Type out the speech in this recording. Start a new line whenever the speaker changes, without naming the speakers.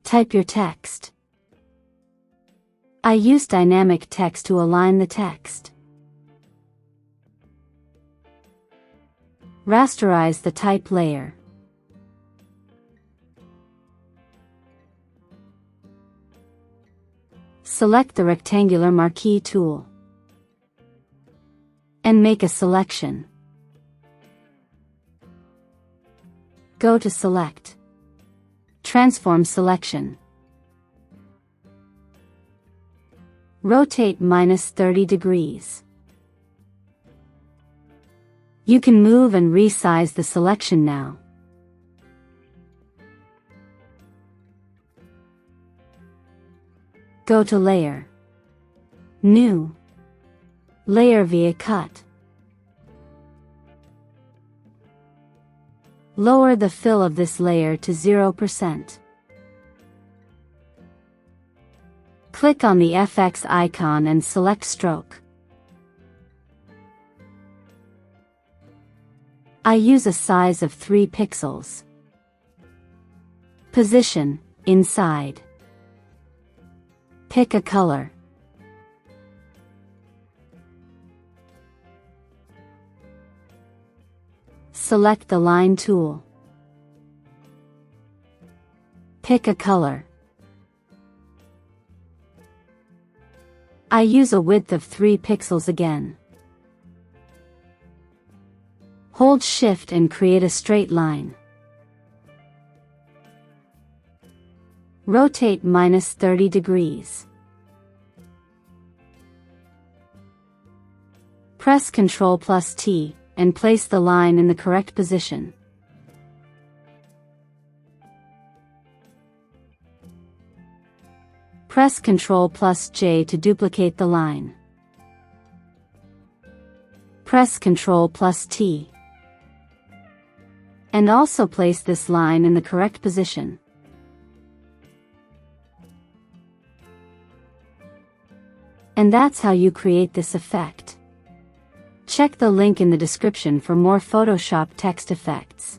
Type your text. I use dynamic text to align the text. Rasterize the type layer. Select the rectangular marquee tool and make a selection. Go to Select. Transform selection. Rotate -30 degrees. You can move and resize the selection now. Go to Layer. New. Layer via Cut. Lower the fill of this layer to 0%. Click on the FX icon and select Stroke. I use a size of 3 pixels. Position, inside. Pick a color. Select the Line tool. Pick a color. I use a width of 3 pixels again. Hold Shift and create a straight line. Rotate -30 degrees. Press Ctrl+T and place the line in the correct position. Press Ctrl+J to duplicate the line. Press Ctrl+T. And also place this line in the correct position. And that's how you create this effect. Check the link in the description for more Photoshop text effects.